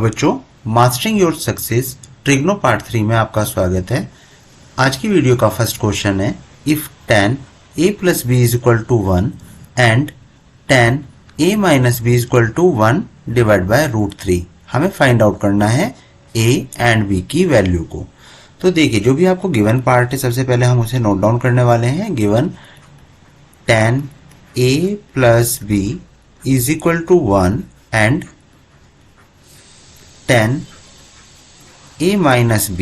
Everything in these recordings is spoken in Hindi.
बच्चों, mastering your success trigno part 3 में आपका स्वागत है। आज की वीडियो का फर्स्ट क्वेश्चन है, if tan a plus B is equal to 1 and tan a minus B is equal to 1 divide by root 3। हमें फाइंड आउट करना है a एंड b की वैल्यू को। तो देखिए, जो भी आपको गिवन पार्ट है, सबसे पहले हम उसे नोट डाउन करने वाले हैं। Given tan a plus B is equal to 1 and tan a minus b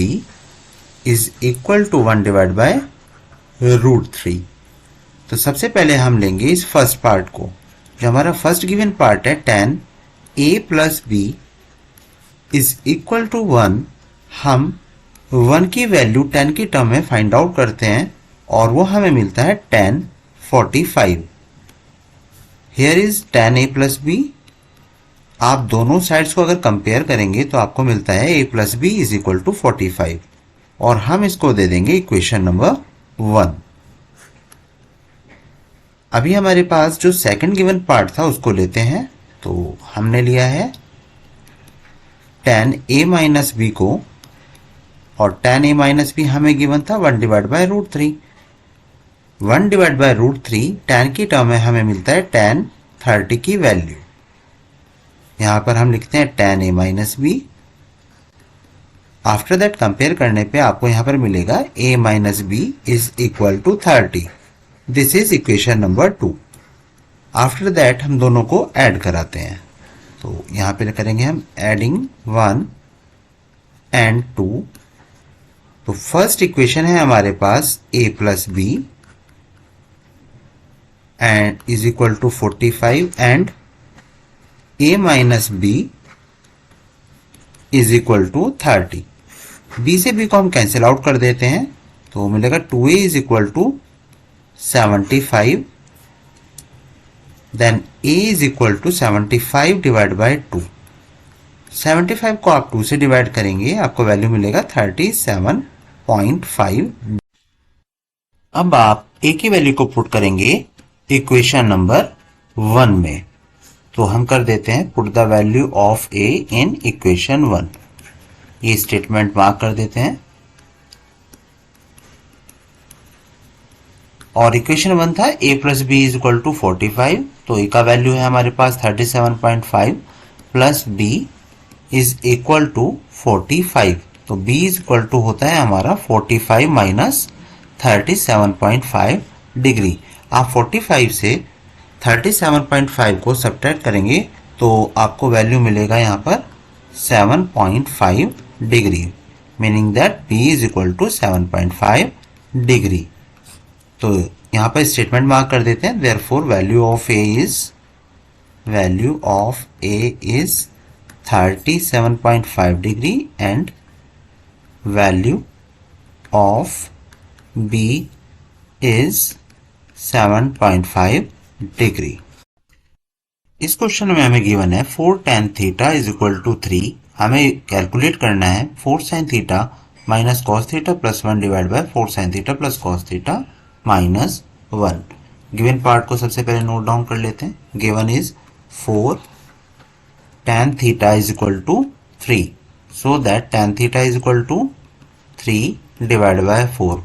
is equal to 1 divide by root 3। तो सबसे पहले हम लेंगे इस फर्स्ट पार्ट को, जो हमारा फर्स्ट गिवन पार्ट है। tan a plus b is equal to 1। हम 1 की वैल्यू 10 की टर्म में फाइंड आउट करते हैं और वो हमें मिलता है tan 45। Here is tan a plus b। आप दोनों साइड्स को अगर कंपेयर करेंगे तो आपको मिलता है a plus B is equal to 45 और हम इसको दे देंगे इक्वेशन नंबर 1। अभी हमारे पास जो सेकंड गिवन पार्ट था उसको लेते हैं। तो हमने लिया है tan a माइनस बी को, और tan a माइनस बी हमें गिवन था 1 divide by root 3। 1 divide by root 3 tan की टर्म में हमें मिलता है tan 30 की वैल्यू। यहां पर हम लिखते हैं tan a minus B. After that compare करने पे आपको यहां पर मिलेगा a minus B is equal to 30। This is equation number 2। After that हम दोनों को ऐड कराते हैं। तो यहां पे करेंगे हम एडिंग 1 एंड 2। तो फर्स्ट इक्वेशन है हमारे पास a plus B and is equal to 45 and a minus B is equal to 30। b से b को हम कैंसिल आउट कर देते हैं, तो मिलेगा 2a is equal to 75। Then a is equal to 75 divide by 2। 75 को आप 2 से डिवाइड करेंगे, आपको वैल्यू मिलेगा 37.5। अब आप a की वैल्यू को पुट करेंगे इक्वेशन नंबर 1 में। तो हम कर देते हैं put the value of a in equation 1। ये स्टेटमेंट मार्क कर देते हैं। और इक्वेशन 1 था a plus B is equal to 45। तो a का वैल्यू है हमारे पास 37.5 plus b is equal to 45। तो b इज इक्वल टू होता है हमारा 45 माइनस 37.5 डिग्री। आप 45 से 37.5 को सब्ट्रैक्ट करेंगे तो आपको वैल्यू मिलेगा यहाँ पर 7.5 degree, meaning that b is equal to 7.5 degree. तो यहाँ पर स्टेटमेंट मार्क कर देते हैं। Therefore value of a is 37.5 degree and value of b is 7.5 degree. इस क्वेश्चन में हमें गिवन है 4 tan theta is equal to 3। हमें कैलकुलेट करना है 4 sin theta minus cos theta plus 1 divide by 4 sin theta plus cos theta minus 1। Given part को सबसे पहले नोट डाउन कर लेते हैं। Given is 4 tan theta is equal to 3, so that tan theta is equal to 3 divide by 4।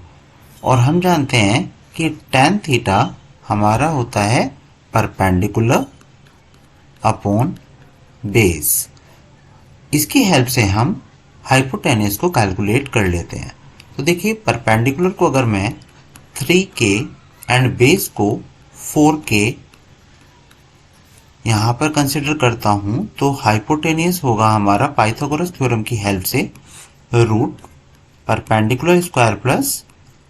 और हम जानते हैं कि tan थीटा हमारा होता है परपेंडिकुलर अपॉन बेस। इसकी हेल्प से हम हाइपोटेन्यूज को कैलकुलेट कर लेते हैं। तो देखिए, परपेंडिकुलर को अगर मैं 3k एंड बेस को 4k यहां पर कंसिडर करता हूं, तो हाइपोटेन्यूज होगा हमारा पाइथागोरस थ्योरम की हेल्प से root perpendicular square plus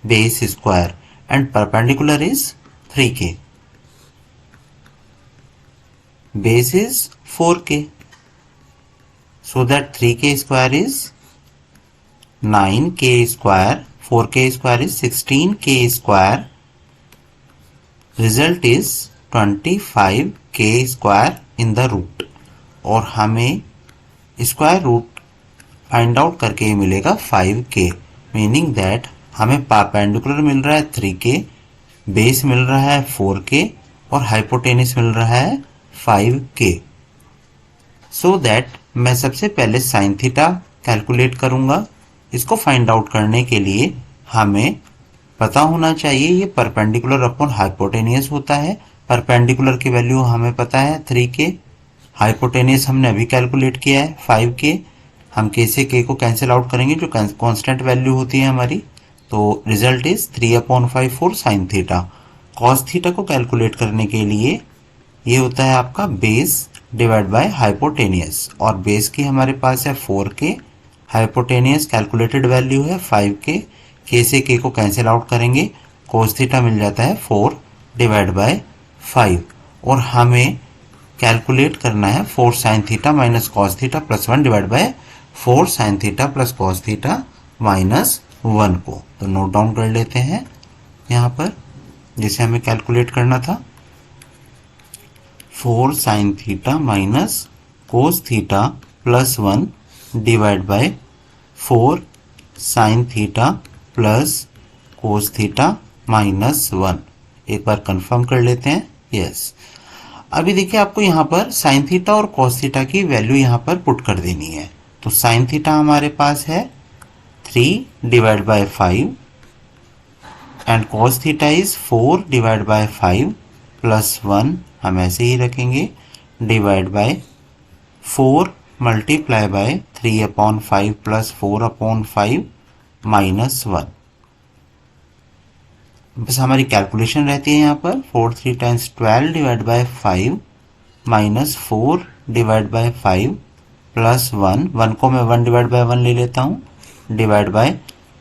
base square, and perpendicular is 3k, base is 4k, so that 3k square is 9k square, 4k square is 16k square, result is 25k square in the root। और हमें स्क्वायर रूट फाइंड आउट करके मिलेगा 5k, मीनिंग दैट हमें परपेंडिकुलर मिल रहा है 3k, बेस मिल रहा है 4k और हाइपोटेन्यूज मिल रहा है 5k। सो दैट मैं सबसे पहले साइन थीटा कैलकुलेट करूंगा। इसको फाइंड आउट करने के लिए हमें पता होना चाहिए ये परपेंडिकुलर अपॉन हाइपोटेनियस होता है। परपेंडिकुलर की वैल्यू हमें पता है 3k, हाइपोटेनियस हमने अभी कैलकुलेट किया है 5k। हम k से k को कैंसिल आउट करेंगे जो कांस्टेंट वैल्यू होती है हमारी, तो result is 3/5 for sine theta. Cos theta को कैलकुलेट करने के लिए ये होता है आपका बेस डिवाइड बाय हाइपोटेनियस, और बेस की हमारे पास है 4k, हाइपोटेनियस कैलकुलेटेड वैल्यू है 5k। k से k को कैंसिल आउट करेंगे, कोस थीटा मिल जाता है 4 डिवाइड बाय 5, और हमें कैलकुलेट करना है 4 sine theta minus cos theta plus 1 divide by 4 sine theta plus cos theta minus 1 को। तो नोट डाउन कर लेते हैं यहाँ पर जिसे हमें कैलकुलेट करना था। 4 sine theta minus cos theta plus 1 divide by 4 sine theta plus cos theta minus 1। एक बार कंफर्म कर लेते हैं, यस। अभी देखिए आपको यहाँ पर साइन थीटा और कॉस थीटा की वैल्यू यहाँ पर पुट कर देनी है। तो साइन थीटा हमारे पास है 3 divide by 5 and cos theta is 4 divide by 5 plus 1, हम ऐसे ही रखेंगे, divide by 4 multiply by 3/5 plus 4/5 minus 1। बस हमारी कैलकुलेशन रहती है यहाँ पर 4 3 times 12 divide by 5 minus 4 divide by 5 plus 1 को मैं 1 डिवाइड बाय 1 ले लेता हूँ, डिवाइड बाय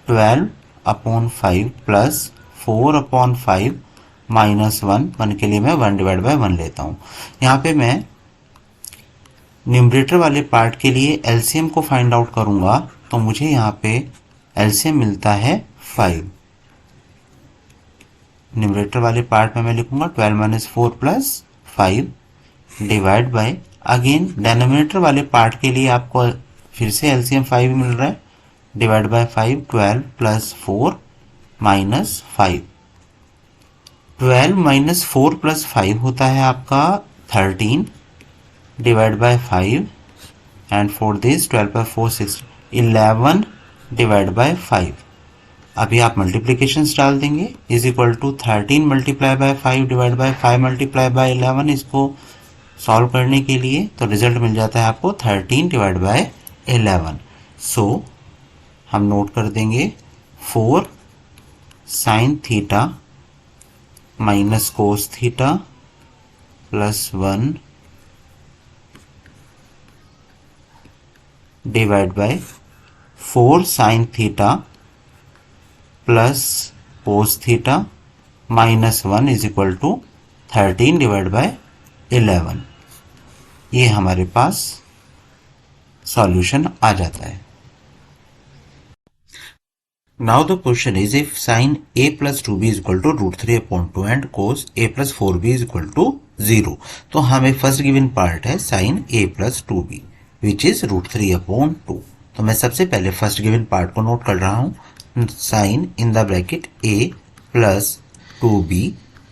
12/5 प्लस 4/5 माइनस 1 के लिए मैं 1 डिवाइड बाय 1 लेता हूँ। यहाँ पे मैं न्यूमरेटर वाले पार्ट के लिए एलसीएम को फाइंड आउट करूंगा, तो मुझे यहाँ पे एलसीएम मिलता है 5। न्यूमरेटर वाले पार्ट में मैं लिखूंगा 12 minus 4 plus 5 divide bye, again denominator वाले पार्ट के लिए आपको फिर से एलसीएम 5 मिल रहा है, divide by 5 12 plus 4 minus 5। 12 minus 4 plus 5 होता है आपका 13 divide by 5 and for this 12 by 4 6 11 divide by 5। अभी आप मल्टीप्लीकेशंस डाल देंगे, is equal to 13 multiply by 5 divide by 5 multiply by 11। इसको सॉल्व करने के लिए तो रिजल्ट मिल जाता है आपको 13 डिवाइड बाय 11। सो हम नोट कर देंगे 4 sine theta minus cos theta plus 1 divide by 4 sine theta plus cos theta minus 1 is equal to 13 divide by 11। ये हमारे पास सॉल्यूशन आ जाता है। Now the question is if sine a plus 2b is equal to √3/2 and cos a plus 4b is equal to 0। तो हमें फर्स्ट गिवन पार्ट है sine a plus 2b which is √3/2। तो मैं सबसे पहले फर्स्ट गिवन पार्ट को नोट कर रहा हूं, sine in the bracket a plus 2b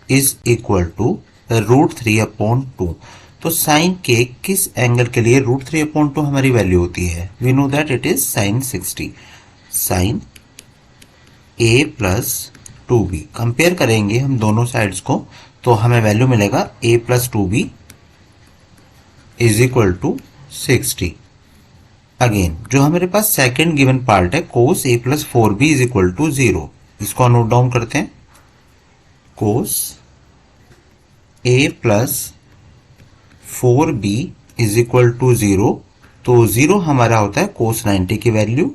is equal to √3/2। तो साइन के किस एंगल के लिए √3/2 हमारी वैल्यू होती है? We know that it is sine 60। Sine a plus 2b compare करेंगे हम दोनों साइड्स को, तो हमें वैल्यू मिलेगा a plus 2b is equal to 60। Again जो हमारे पास सेकेंड गिवन पार्ट है cos a plus 4b is equal to 0, इसको नोट डाउन करते हैं। Cos a plus 4b is equal to 0, तो 0 हमारा होता है कोस 90 की value.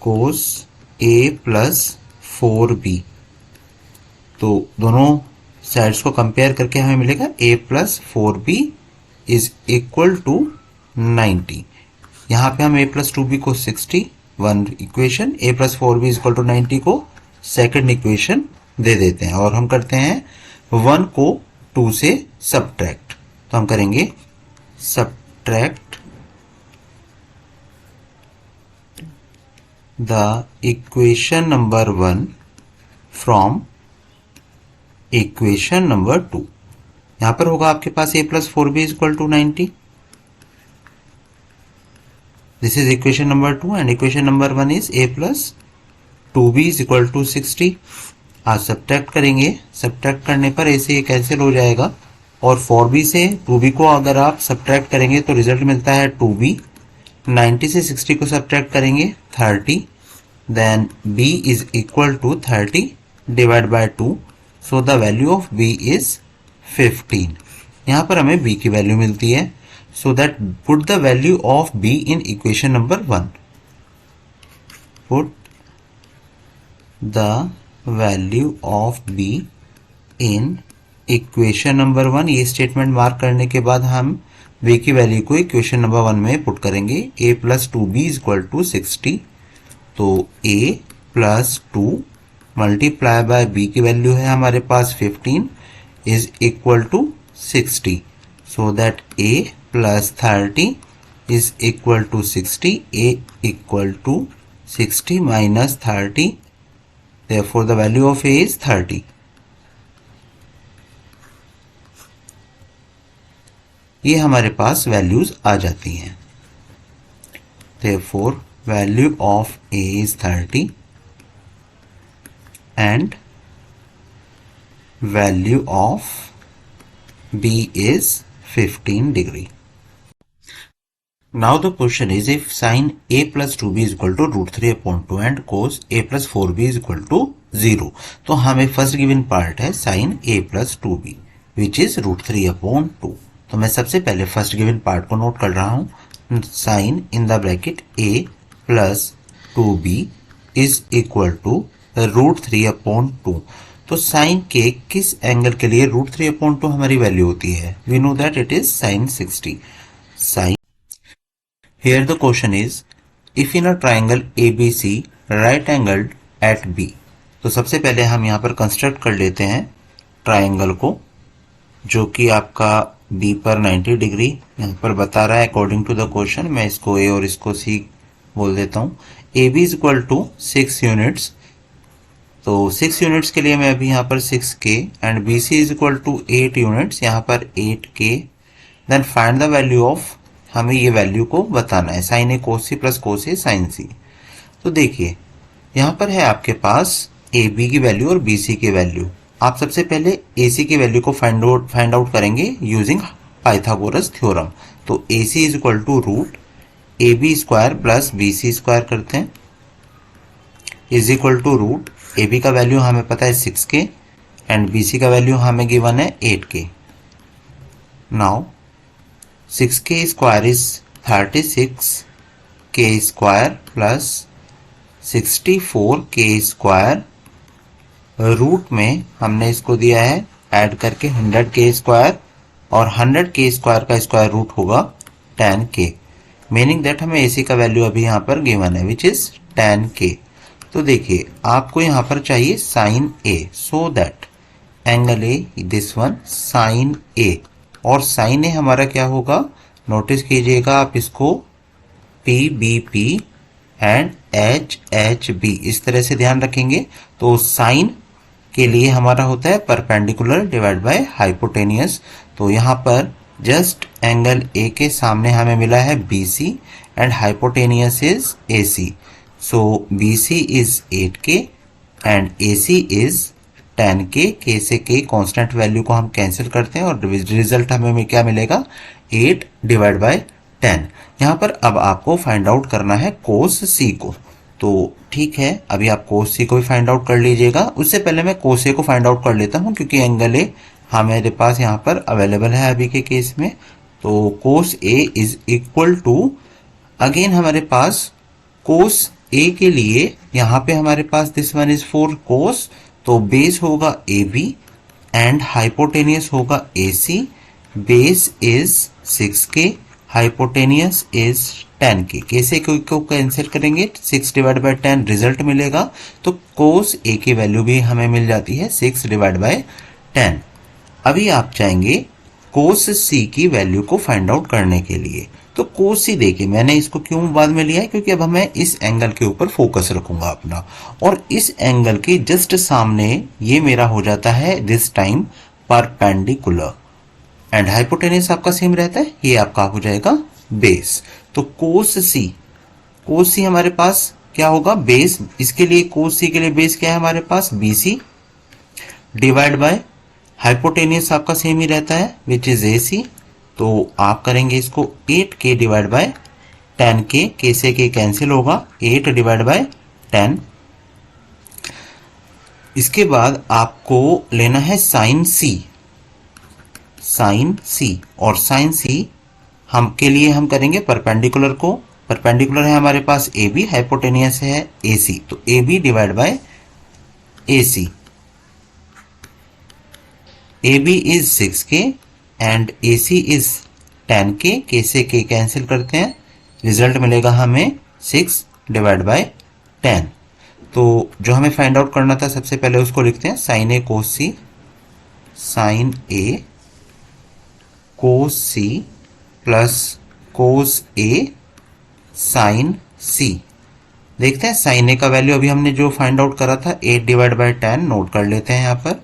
Cos a plus 4b, तो दोनों साइड्स को कंपेयर करके हमें मिलेगा a plus 4b is equal to 90। यहाँ पे हम a प्लस 2b को 60 one equation, a plus 4b is equal to 90 को सेकंड इक्वेशन दे देते हैं, और हम करते हैं 1 को 2 से सब्ट्रैक्ट। तो हम करेंगे subtract the equation number 1 from equation number 2। यहां पर होगा आपके पास a plus 4b is equal to 90 this is equation number 2 and equation number 1 is a plus 2b is equal to 60। आज सब्ट्रैक्ट करेंगे, सब्ट्रैक्ट करने पर ऐसे ये कैंसिल हो जाएगा और 4b से 2b को अगर आप सब्ट्रैक्ट करेंगे तो रिजल्ट मिलता है 2b। 90 से 60 को सब्ट्रैक्ट करेंगे 30, then b is equal to 30 divide by 2, so the value of b is 15। यहाँ पर हमें b की वैल्यू मिलती है, so that put the value of b in equation number 1। Put the value of b in equation number 1। ये स्टेटमेंट मार्क करने के बाद हम b की वैल्यू को इक्वेशन नंबर 1 में पुट करेंगे। a plus 2b is equal to 60, तो a plus 2 multiply by b की वैल्यू है हमारे पास 15 is equal to 60, so that a plus 30 is equal to 60, a equal to 60 minus 30, therefore the value of a is 30। ये हमारे पास वैल्यूज आ जाती हैं। therefore value of a is 30 and value of b is 15 degree। Now the question is if sin a plus 2b is equal to root 3 upon 2 and cos a plus 4b is equal to 0, तो हमें फर्स्ट गिवन पार्ट है sin a plus 2b which is root 3 upon 2। तो मैं सबसे पहले फर्स्ट गिवन पार्ट को नोट कर रहा हूँ। sin in the bracket a plus 2b is equal to root 3 upon 2। तो sin के किस एंगल के लिए root 3 upon 2 हमारी वैल्यू होती है? We know that it is sin 60। sin Here the question is, if in a triangle ABC right angled at B, तो सबसे पहले हम यहाँ पर कंस्ट्रक्ट कर लेते हैं ट्राइंगल को, जो कि आपका B पर 90 डिग्री यहाँ पर बता रहा है अकॉर्डिंग टू द क्वेश्चन। मैं इसको A और इसको C बोल देता हूँ। AB is equal to 6 units, तो 6 यूनिट्स के लिए मैं अभी यहाँ पर 6K and BC is equal to 8 units, यहाँ पर 8K। Then find the value of, हमें ये वैल्यू को बताना है sine A cos C plus cos A sine C. तो देखिए यहाँ पर है आपके पास ए बी की वैल्यू और बी सी की वैल्यू। आप सबसे पहले ए सी की वैल्यू को फाइंड आउट करेंगे यूजिंग पाइथागोरस थ्योरम। तो A C is equal to root A B square plus B C square करते हैं is equal to root A B का वैल्यू हमें पता है 6K एंड बी सी का वैल्यू हमें गिवन है 8K। Now 6K square is 36K square plus 64K square, रूट में हमने इसको दिया है ऐड करके 100K स्क्वायर और 100K स्क्वायर का स्क्वायर रूट होगा 10K, मीनिंग दैट हमें AC का वैल्यू अभी यहाँ पर गिवन है विच इज 10K। तो देखिए आपको यहाँ पर चाहिए sine A, so that angle A this one sine A, और साइन ए हमारा क्या होगा, नोटिस कीजिएगा आप इसको PBP एंड HHB इस तरह से ध्यान रखेंगे। तो साइन के लिए हमारा होता है परपेंडिकुलर डिवाइड बाय हाइपोटेनियस। तो यहाँ पर जस्ट एंगल ए के सामने हमें मिला है BC and hypotenuse is AC, so BC is 8K and AC is 10K। K से K कांस्टेंट वैल्यू को हम कैंसिल करते हैं और रिजल्ट हमें क्या मिलेगा 8 डिवाइड बाय 10। यहाँ पर अब आपको फाइंड आउट करना है कोस C को। तो ठीक है, अभी आप कोस C को भी फाइंड आउट कर लीजिएगा। उससे पहले मैं कोस A को फाइंड आउट कर लेता हूँ क्योंकि एंगल A हमारे पास यहाँ पर अवेलेबल है अभी के केस में। तो cos A is equal to, again हमारे पास कोस A के लिए यहाँ पे हमारे पास दिस वन इज 4 कोस, तो बेस होगा AB एंड हाइपोटेनियस होगा AC। Base is 6K, hypotenuse is 10K। कैसे को कैंसिल करेंगे 6 डिवाइड बाय 10 रिजल्ट मिलेगा, तो कोस A की वैल्यू भी हमें मिल जाती है 6 डिवाइड बाय 10। अभी आप चाहेंगे कोस C की वैल्यू को फाइंड आउट करने के लिए। तो कोस C देखिए मैंने इसको क्यों बाद में लिया है, क्योंकि अब मैं इस एंगल के ऊपर फोकस रखूंगा अपना, और इस एंगल के जस्ट सामने ये मेरा हो जाता है this time perpendicular and hypotenuse आपका सेम रहता है, ये आपका हो जाएगा बेस। तो कोस C कोस सी हमारे पास क्या होगा, बेस, इसके लिए कोस सी के लिए बेस क्या है हमारे पास, BC डिवाइड बाय हाइपोटेनियस आपका सेम ही रहता है विच इज AC। तो आप करेंगे इसको 8K divide by 10K, K से K कैंसिल होगा, 8 डिवाइड बाय 10। इसके बाद आपको लेना है साइन C, साइन C, और साइन C हम के लिए हम करेंगे परपेंडिकुलर को, परपेंडिकुलर है हमारे पास AB, हाइपोटेनियस है AC, तो AB divide by AC। AB is 6K and AC is 10K, K से K कैंसिल करते हैं, रिजल्ट मिलेगा हमें 6 डिवाइड बाय 10। तो जो हमें फाइंड आउट करना था सबसे पहले उसको लिखते हैं, sine A cos C, sine A cos C plus cos A sine C। देखते हैं साइन A का वैल्यू अभी हमने जो फाइंड आउट करा था 8 डिवाइड बाय 10 नोट कर लेते हैं यहाँ पर।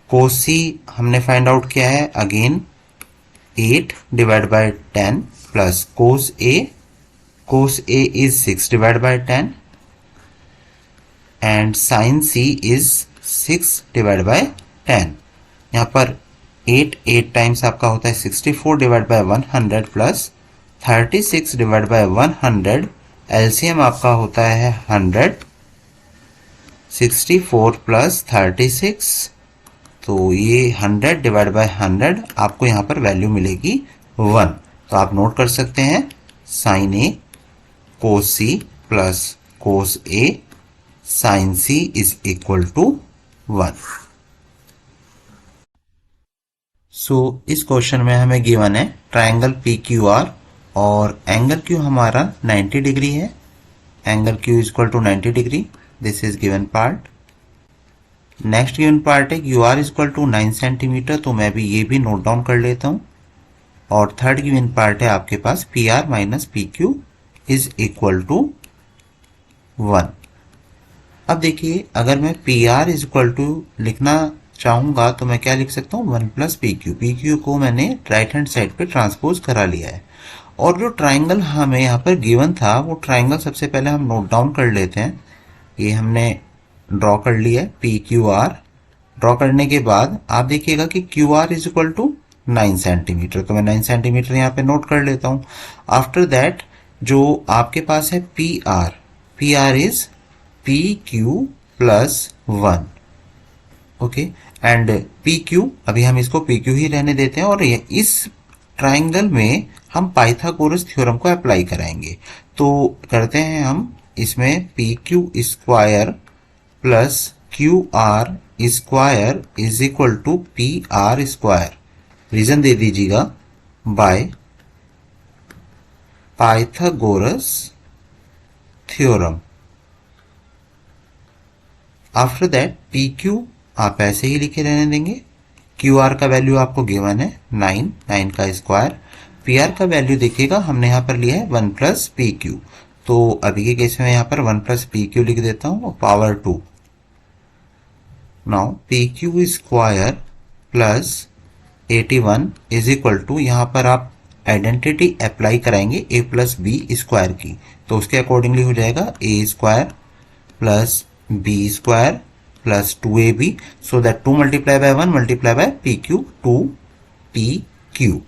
कोस C हमने फाइंड आउट किया है again 8 divide by 10 plus cos A is 6 divide by 10 and sine C is 6 divide by 10। यहाँ पर 8 टाइम्स आपका होता है 64 divide by 100 plus 36 divide by 100, LCM आपका होता है 100, 64 प्लस 36, तो ये 100 डिवाइड बाय 100 आपको यहाँ पर वैल्यू मिलेगी 1। तो आप नोट कर सकते हैं sine A cos C plus cos A sine C is equal to 1। So इस क्वेश्चन में हमें गिवन है ट्राइंगल PQR और एंगल Q हमारा 90 डिग्री है, angle Q is equal to 90 degree, this is given part. Next given part है QR is equal to 9 centimetre, तो मैं भी ये भी नोट डाउन कर लेता हूँ। और थर्ड गिवन पार्ट है आपके पास PR minus PQ is equal to 1। अब देखिए अगर मैं PR इज इक्वल टू लिखना चाहूंगा तो मैं क्या लिख सकता हूँ, 1 प्लस PQ। PQ को मैंने राइट हैंड साइड पे ट्रांसपोज करा लिया है। और जो ट्राइंगल हमें यहाँ पर गिवन था वो ट्राइंगल सबसे पहले हम नोट डाउन कर लेते हैं। ये हमने ड्रॉ कर लिया है PQR। ड्रॉ करने के बाद आप देखिएगा कि QR is equal to 9 centimetre, तो मैं 9 सेंटीमीटर यहाँ पे नोट कर लेता हूँ। आफ्टर दैट जो आपके पास है PR is PQ plus 1, okay, and PQ अभी हम इसको PQ ही रहने देते हैं और इस ट्राइंगल में हम पाइथागोरस थ्योरम को अप्लाई कराएंगे। तो करते हैं हम इसमें PQ square plus QR square is equal to PR square, reason दे दीजिएगा by Pythagoras theorem. After that PQ आप ऐसे ही लिखे रहने देंगे, QR का वैल्यू आपको गिवन है 9 का स्क्वायर, PR का वैल्यू देखिएगा हमने यहाँ पर लिया है 1 प्लस PQ, तो अभी के केस में यहाँ पर 1 प्लस PQ लिख देता हूँ power 2। Now PQ square plus 81 is equal to, यहाँ पर आप आइडेंटिटी अप्लाई कराएंगे A प्लस B स्क्वायर की, तो उसके अकॉर्डिंगली हो जाएगा A square plus B square plus 2AB, so that 2 multiply by 1 multiply by PQ, 2PQ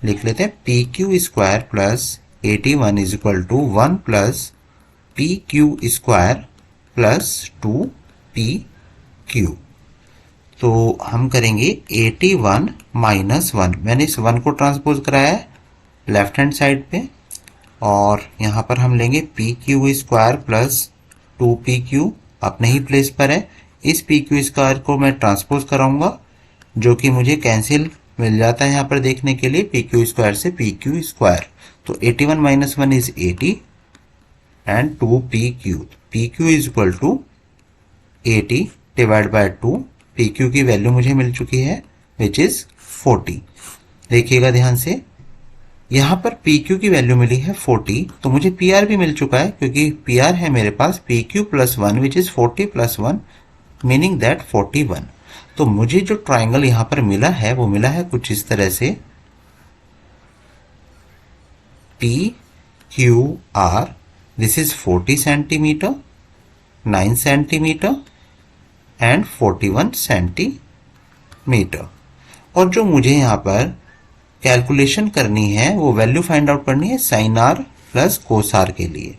लिख लेते हैं। PQ square plus 81 is equal to 1 plus PQ square plus 2PQ। तो हम करेंगे 81 माइनस 1, मैंने इस 1 को ट्रांसपोज कराया है लेफ्ट हैंड साइड पे, और यहाँ पर हम लेंगे PQ स्क्वायर प्लस 2PQ अपने ही प्लेस पर है। इस PQ स्क्वायर को मैं ट्रांसपोज कराऊंगा जो कि मुझे कैंसिल मिल जाता है यहाँ पर देखने के लिए, PQ स्क्वायर से PQ स्क्वायर, तो 81 minus 1 is 80 and 2PQ, PQ is equal to 80 divide by 2, PQ की वैल्यू मुझे मिल चुकी है विच इज 40। देखिएगा ध्यान से, यहाँ पर PQ की वैल्यू मिली है 40, तो मुझे PR भी मिल चुका है क्योंकि PR है मेरे पास PQ plus 1 which is 40 plus 1 meaning that 41। तो मुझे जो ट्राइंगल यहाँ पर मिला है वो मिला है कुछ इस तरह से, QR, this is 40 centimeter, 9 centimeter and 41 centimeter. और जो मुझे यहाँ पर कैलकुलेशन करनी है वो वैल्यू फाइंड आउट करनी है sine R plus cos R के लिए.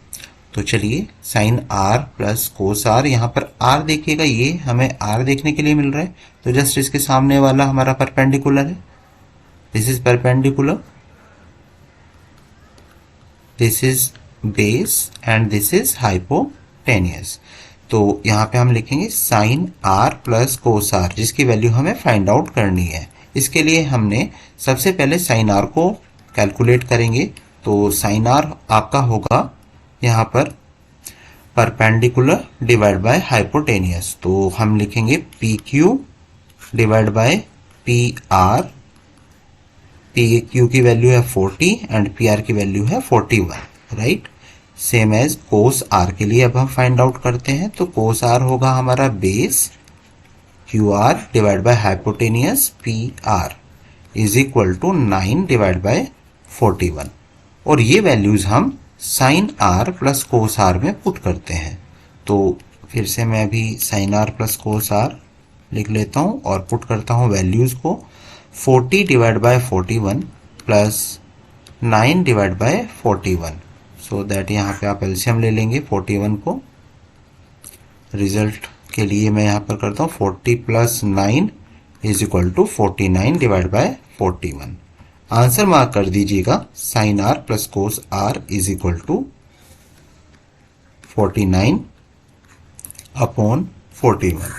तो चलिए sine R plus cos R, यहाँ पर आर देखिएगा, ये हमें आर देखने के लिए मिल रहा है, तो जस्ट इसके सामने वाला हमारा परपेंडिकुलर है. This is perpendicular, this is base and this is hypotenuse. तो यहाँ पे हम लिखेंगे sine R plus cos R, जिसकी वैल्यू हमें फाइंड आउट करनी है. इसके लिए हमने सबसे पहले साइन आर को कैलकुलेट करेंगे. तो साइन आर आपका होगा यहाँ पर परपेंडिकुलर डिवाइड बाय हाइपोटेनियस. तो हम लिखेंगे P Q divide by P R. P Q की वैल्यू है 40 एंड पी आर की वैल्यू है 41, right. Same as cos R के लिए अब हम फाइंड आउट करते हैं. तो कोस आर होगा हमारा base Q R divide by hypotenuse P R is equal to 9 divide by 41. और ये वैल्यूज हम sine R plus cos R में पुट करते हैं. तो फिर से मैं अभी sine R plus cos R लिख लेता हूँ और पुट करता हूँ वैल्यूज को. 40 divide by 41 plus 9 divide by 41, so that यहाँ पे आप एलसीएम ले लेंगे 41 को. रिजल्ट के लिए मैं यहाँ पर करता हूँ 40 plus 9 is equal to 49 divide by 41. Answer mark कर दीजिएगा. Sine R plus cos R is equal to 49 upon 41.